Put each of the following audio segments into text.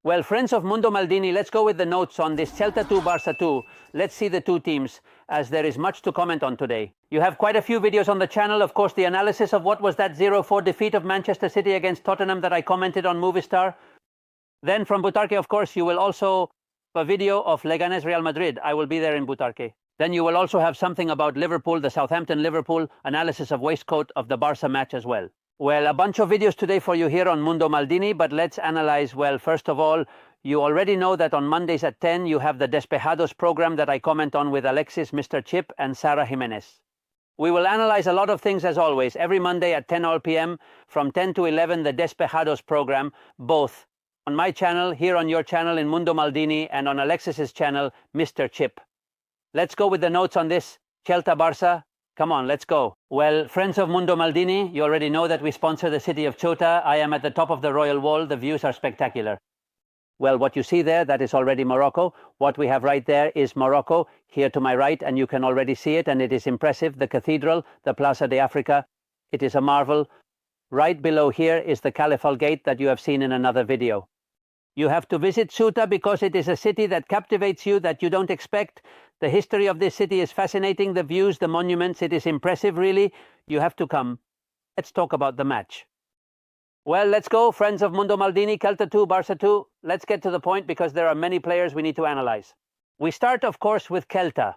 Well, friends of Mundo Maldini, let's go with the notes on this Celta 2, Barça 2. Let's see the two teams, as there is much to comment on today. You have quite a few videos on the channel. Of course, the analysis of what was that 0-4 defeat of Manchester City against Tottenham that I commented on Movistar. Then from Butarque, of course, you will also have a video of Leganés Real Madrid. I will be there in Butarque. Then you will also have something about Liverpool, the Southampton-Liverpool, analysis of waistcoat of the Barça match as well. Well, a bunch of videos today for you here on Mundo Maldini, but let's analyze. Well, first of all, you already know that on Mondays at 10, you have the Despejados program that I comment on with Alexis, Mr. Chip, and Sarah Jimenez. We will analyze a lot of things as always, every Monday at 10 all p.m. From 10 to 11, the Despejados program, both on my channel, here on your channel in Mundo Maldini, and on Alexis's channel, Mr. Chip. Let's go with the notes on this Celta Barça. Come on, let's go. Well, friends of Mundo Maldini, you already know that we sponsor the city of Ceuta. I am at the top of the Royal Wall. The views are spectacular. Well, what you see there, that is already Morocco. What we have right there is Morocco, here to my right, and you can already see it, and it is impressive. The cathedral, the Plaza de Africa, it is a marvel. Right below here is the Califal Gate that you have seen in another video. You have to visit Ceuta because it is a city that captivates you, that you don't expect. The history of this city is fascinating, the views, the monuments, it is impressive really. You have to come. Let's talk about the match. Well, let's go, friends of Mundo Maldini, Celta 2, Barça 2. Let's get to the point because there are many players we need to analyze. We start, of course, with Celta,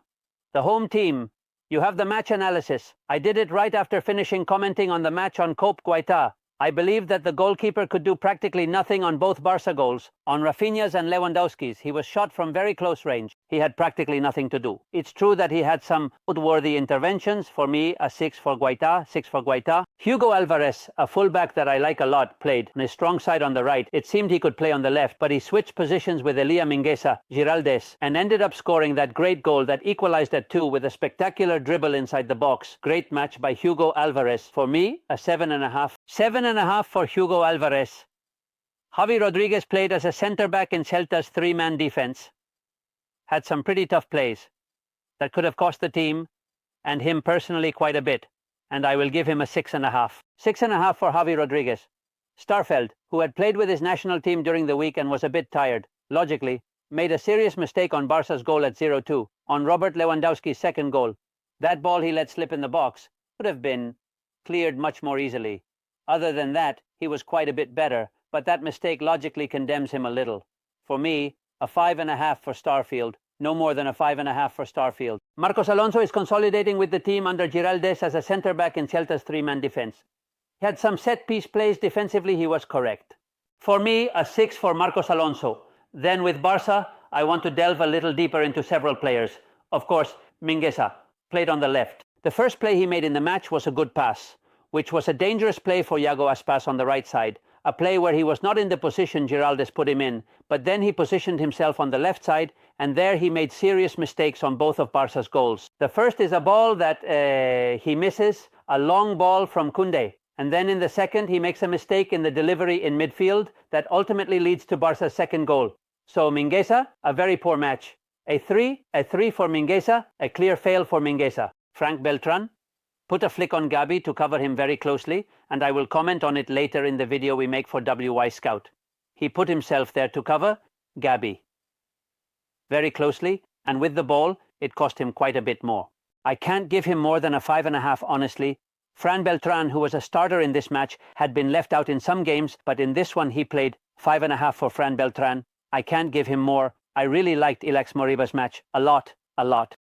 the home team. You have the match analysis. I did it right after finishing commenting on the match on Cope Guaita. I believe that the goalkeeper could do practically nothing on both Barça goals. On Raphinha's and Lewandowski's, he was shot from very close range. He had practically nothing to do. It's true that he had some worthy interventions. For me, a 6 for Guaita. Hugo Álvarez, a fullback that I like a lot, played on his strong side on the right. It seemed he could play on the left, but he switched positions with Elia Mingueza, Giraldez, and ended up scoring that great goal that equalized at 2 with a spectacular dribble inside the box. Great match by Hugo Álvarez. For me, a 7.5. 7.5 for Hugo Álvarez. Javi Rodriguez played as a centre-back in Celta's three-man defense. Had some pretty tough plays that could have cost the team and him personally quite a bit, and I will give him a 6.5. 6.5 for Javi Rodriguez. Starfelt, who had played with his national team during the week and was a bit tired, logically, made a serious mistake on Barca's goal at 0-2, on Robert Lewandowski's second goal. That ball he let slip in the box could have been cleared much more easily. Other than that, he was quite a bit better, but that mistake logically condemns him a little. For me, a 5.5 for Starfield, no more than a 5.5 for Starfield. Marcos Alonso is consolidating with the team under Giraldez as a centre-back in Celta's three-man defense. He had some set-piece plays defensively, he was correct. For me, a 6 for Marcos Alonso. Then with Barça, I want to delve a little deeper into several players. Of course, Mingueza played on the left. The first play he made in the match was a good pass, which was a dangerous play for Iago Aspas on the right side. A play where he was not in the position Giraldez put him in, but then he positioned himself on the left side, and there he made serious mistakes on both of Barca's goals. The first is a ball that he misses, a long ball from Koundé. And then in the second, he makes a mistake in the delivery in midfield that ultimately leads to Barca's second goal. So Mingueza, a very poor match. A 3 for Mingueza, a clear fail for Mingueza. Frank Beltran put a flick on Gabi to cover him very closely, and I will comment on it later in the video we make for WY Scout. He put himself there to cover Gabi very closely, and with the ball, it cost him quite a bit more. I can't give him more than a 5.5, honestly. Fran Beltran, who was a starter in this match, had been left out in some games, but in this one he played. 5.5 for Fran Beltran. I can't give him more. I really liked Ilaix Moriba's match a lot.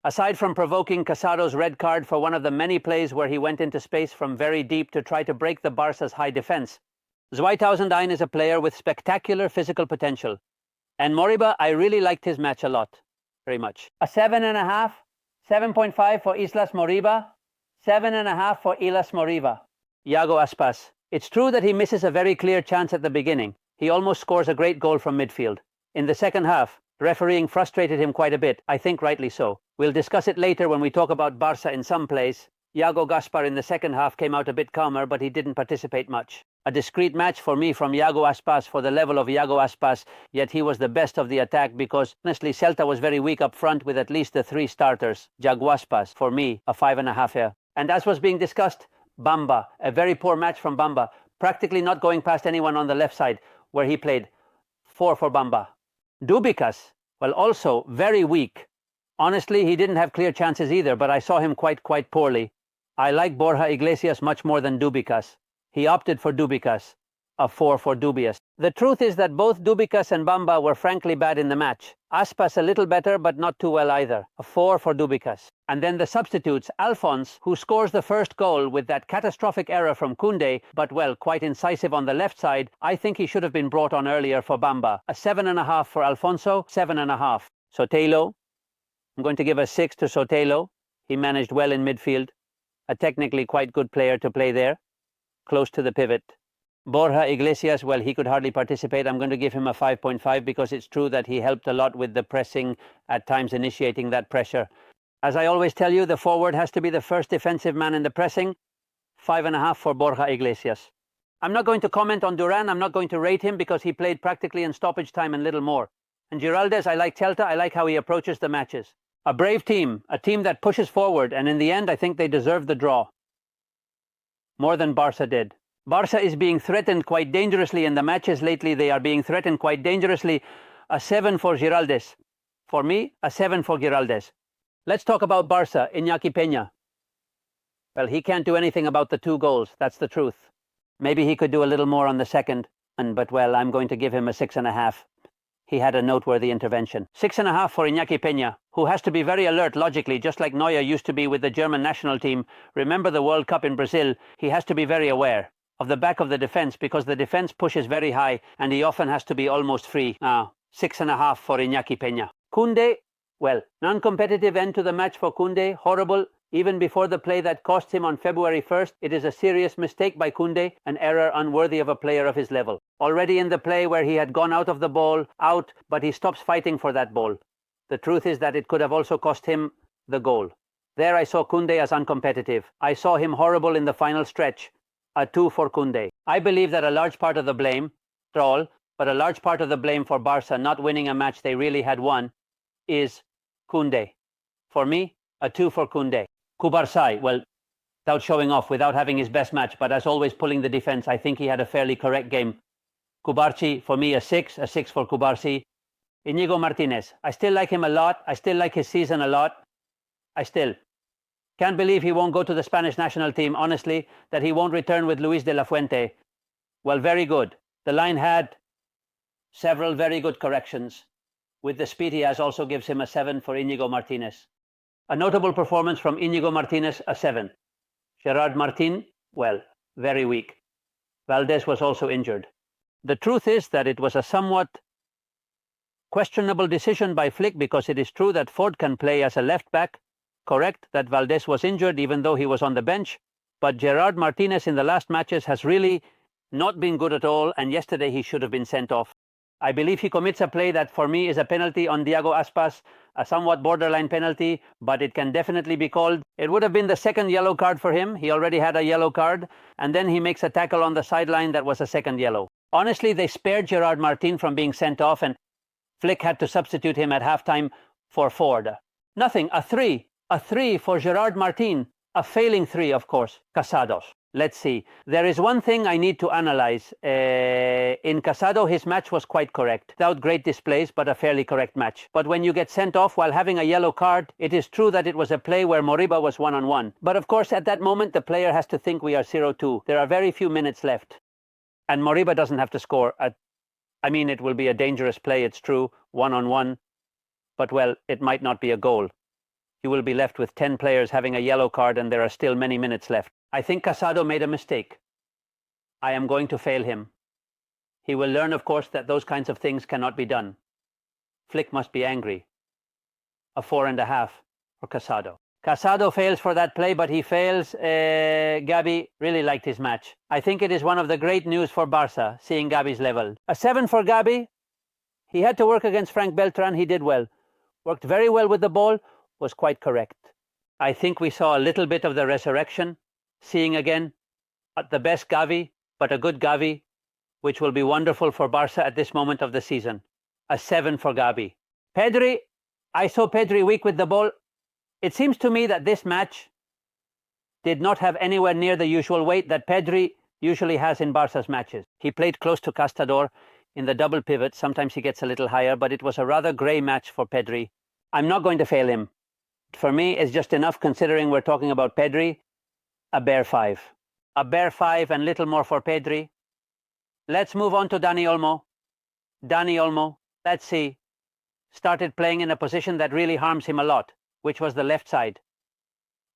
Aside from provoking Casado's red card for one of the many plays where he went into space from very deep to try to break the Barca's high defense, Zuijtausendijn is a player with spectacular physical potential. And Moriba, I really liked his match a lot. Very much. A 7.5, 7.5 for Islas Moriba, 7.5 for Islas Moriba. Iago Aspas. It's true that he misses a very clear chance at the beginning. He almost scores a great goal from midfield. In the second half, refereeing frustrated him quite a bit, I think rightly so. We'll discuss it later when we talk about Barca in some plays. Iago Gaspar in the second half came out a bit calmer, but he didn't participate much. A discreet match for me from Iago Aspas for the level of Iago Aspas, yet he was the best of the attack because, honestly, Celta was very weak up front with at least the 3 starters. Jaguaspas, for me, a 5.5 here. And as was being discussed, Bamba, a very poor match from Bamba, practically not going past anyone on the left side, where he played 4 for Bamba. Dubicas, well, also very weak. Honestly, he didn't have clear chances either, but I saw him quite poorly. I like Borja Iglesias much more than Dubicas. He opted for Dubicas. A 4 for dubious. The truth is that both Dubicas and Bamba were frankly bad in the match. Aspas a little better, but not too well either. A 4 for Dubicas. And then the substitutes, Alphonse, who scores the first goal with that catastrophic error from Koundé, but well, quite incisive on the left side. I think he should have been brought on earlier for Bamba. A 7.5 for Alfonso, 7.5. Sotelo, I'm going to give a 6 to Sotelo. He managed well in midfield. A technically quite good player to play there, close to the pivot. Borja Iglesias, well, he could hardly participate. I'm going to give him a 5.5 because it's true that he helped a lot with the pressing, at times initiating that pressure. As I always tell you, the forward has to be the first defensive man in the pressing. 5.5 for Borja Iglesias. I'm not going to comment on Duran. I'm not going to rate him because he played practically in stoppage time and little more. And Giraldez, I like Celta. I like how he approaches the matches. A brave team, a team that pushes forward, and in the end, I think they deserve the draw. More than Barca did. Barca is being threatened quite dangerously in the matches lately. They are being threatened quite dangerously. A 7 for Giraldez. For me, a 7 for Giraldez. Let's talk about Barca. Iñaki Peña. Well, he can't do anything about the 2 goals. That's the truth. Maybe he could do a little more on the second. But, well, I'm going to give him a 6.5. He had a noteworthy intervention. 6.5 for Iñaki Peña, who has to be very alert logically, just like Neuer used to be with the German national team. Remember the World Cup in Brazil? He has to be very aware of the back of the defense because the defense pushes very high and he often has to be almost free. 6.5 for Iñaki Peña. Koundé, well, non-competitive end to the match for Koundé. Horrible. Even before the play that cost him on February 1st, it is a serious mistake by Koundé, an error unworthy of a player of his level. Already in the play where he had gone out of the ball, but he stops fighting for that ball. The truth is that it could have also cost him the goal. There I saw Koundé as uncompetitive. I saw him horrible in the final stretch. A 2 for Koundé. I believe that a large part of the blame, but a large part of the blame for Barca not winning a match they really had won is Koundé. For me, a 2 for Koundé. Kubarsai, well, without showing off, without having his best match, but as always pulling the defense, I think he had a fairly correct game. Kubarci, for me, a 6 for Kubarci. Inigo Martinez, I still like him a lot. I still like his season a lot. I still can't believe he won't go to the Spanish national team, honestly, that he won't return with Luis de la Fuente. Well, very good. The line had several very good corrections. With the speed he has also gives him a 7 for Inigo Martinez. A notable performance from Inigo Martinez, a 7. Gerard Martin, well, very weak. Valdez was also injured. The truth is that it was a somewhat questionable decision by Flick because it is true that Ford can play as a left back. Correct that Valdez was injured even though he was on the bench. But Gerard Martinez in the last matches has really not been good at all, and yesterday he should have been sent off. I believe he commits a play that for me is a penalty on Diego Aspas, a somewhat borderline penalty, but it can definitely be called. It would have been the second yellow card for him. He already had a yellow card, and then he makes a tackle on the sideline that was a second yellow. Honestly, they spared Gerard Martin from being sent off, and Flick had to substitute him at halftime for Ford. Nothing, a 3. A 3 for Gerard Martin. A failing 3, of course. Casados. Let's see. There is one thing I need to analyze. In Casado, his match was quite correct. Without great displays, but a fairly correct match. But when you get sent off while having a yellow card, it is true that it was a play where Moriba was one-on-one. But of course, at that moment, the player has to think we are 0-2. There are very few minutes left. And Moriba doesn't have to score. I mean, it will be a dangerous play, it's true, one-on-one. But, well, it might not be a goal. You will be left with 10 players having a yellow card and there are still many minutes left. I think Casado made a mistake. I am going to fail him. He will learn, of course, that those kinds of things cannot be done. Flick must be angry. A 4.5 for Casado. Casado fails for that play, but he fails. Gabi really liked his match. I think it is one of the great news for Barca, seeing Gabi's level. A 7 for Gabi. He had to work against Frank Beltran. He did well. Worked very well with the ball. Was quite correct. I think we saw a little bit of the resurrection. Seeing again, not the best Gavi, but a good Gavi, which will be wonderful for Barca at this moment of the season. A 7 for Gabi. Pedri, I saw Pedri weak with the ball. It seems to me that this match did not have anywhere near the usual weight that Pedri usually has in Barca's matches. He played close to Castador. In the double pivot, sometimes he gets a little higher, but it was a rather grey match for Pedri. I'm not going to fail him. For me, it's just enough considering we're talking about Pedri. A bare 5. A bare 5 and little more for Pedri. Let's move on to Dani Olmo. Dani Olmo, let's see, started playing in a position that really harms him a lot, which was the left side.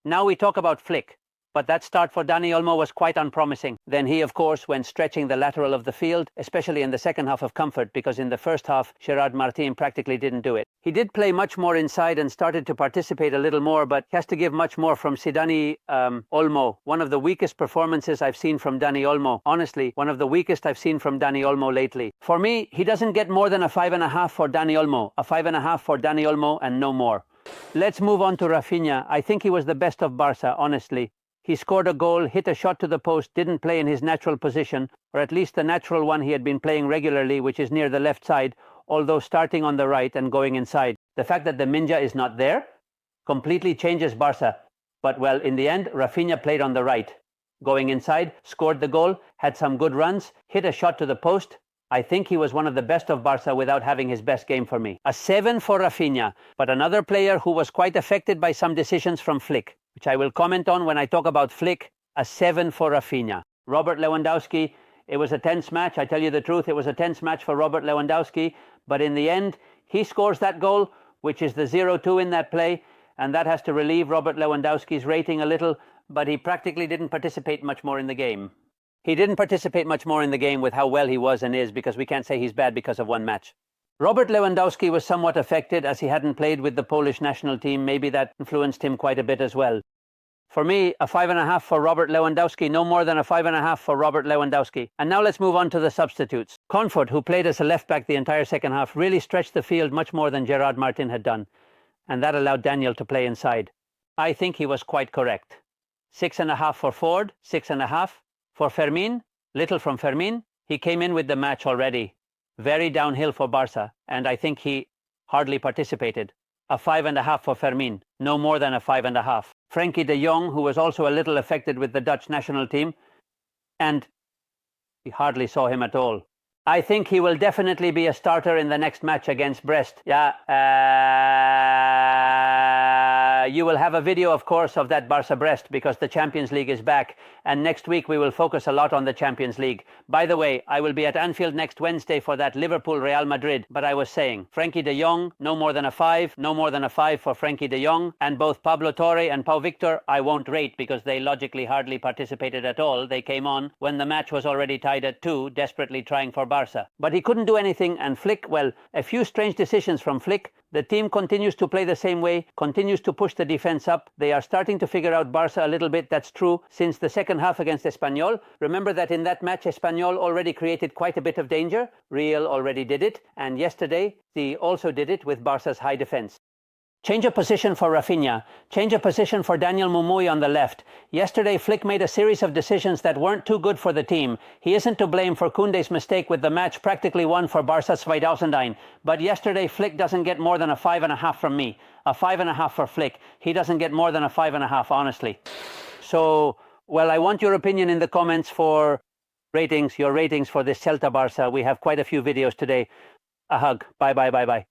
Now we talk about Flick. But that start for Dani Olmo was quite unpromising. Then he, of course, went stretching the lateral of the field, especially in the second half of comfort, because in the first half, Gerard Martin practically didn't do it. He did play much more inside and started to participate a little more, but he has to give much more from Dani Olmo. One of the weakest performances I've seen from Dani Olmo. Honestly, one of the weakest I've seen from Dani Olmo lately. For me, he doesn't get more than a 5.5 for Dani Olmo. A 5.5 for Dani Olmo and no more. Let's move on to Raphinha. I think he was the best of Barca, honestly. He scored a goal, hit a shot to the post, didn't play in his natural position, or at least the natural one he had been playing regularly, which is near the left side, although starting on the right and going inside. The fact that the Minja is not there completely changes Barca. But well, in the end, Raphinha played on the right. Going inside, scored the goal, had some good runs, hit a shot to the post. I think he was one of the best of Barca without having his best game for me. A 7 for Raphinha, but another player who was quite affected by some decisions from Flick, which I will comment on when I talk about Flick. A 7 for Raphinha. Robert Lewandowski, it was a tense match. I tell you the truth, it was a tense match for Robert Lewandowski. But in the end, he scores that goal, which is the 0-2 in that play. And that has to relieve Robert Lewandowski's rating a little. But he practically didn't participate much more in the game. He didn't participate much more in the game with how well he was and is, because we can't say he's bad because of one match. Robert Lewandowski was somewhat affected as he hadn't played with the Polish national team. Maybe that influenced him quite a bit as well. For me, a 5.5 for Robert Lewandowski, no more than a 5.5 for Robert Lewandowski. And now let's move on to the substitutes. Koundé, who played as a left-back the entire second half, really stretched the field much more than Gerard Martin had done. And that allowed Daniel to play inside. I think he was quite correct. 6.5 for Ford, 6.5. For Fermin, little from Fermin. He came in with the match already. Very downhill for Barca, and I think he hardly participated. A 5.5 for Fermin, no more than a 5.5. Frenkie de Jong, who was also a little affected with the Dutch national team, and we hardly saw him at all. I think he will definitely be a starter in the next match against Brest. You will have a video, of course, of that Barca-Brest because the Champions League is back. And next week we will focus a lot on the Champions League. By the way, I will be at Anfield next Wednesday for that Liverpool-Real Madrid. But I was saying, Frenkie de Jong, no more than a 5. No more than a 5 for Frenkie de Jong. And both Pablo Torre and Pau Victor, I won't rate because they logically hardly participated at all. They came on when the match was already tied at 2, desperately trying for Barca. But he couldn't do anything, and Flick, well, a few strange decisions from Flick. The team continues to play the same way, continues to push the defense up. They are starting to figure out Barca a little bit, that's true, since the second half against Espanyol. Remember that in that match, Espanyol already created quite a bit of danger. Real already did it, and yesterday, they also did it with Barca's high defense. Change of position for Raphinha. Change of position for Daniel Mumui on the left. Yesterday, Flick made a series of decisions that weren't too good for the team. He isn't to blame for Koundé's mistake with the match practically won for Barca's 2009. But yesterday, Flick doesn't get more than a 5.5 from me. A 5.5 for Flick. He doesn't get more than a 5.5, honestly. So, well, I want your opinion in the comments for ratings, your ratings for this Celta Barca. We have quite a few videos today. A hug. Bye, bye, bye, bye.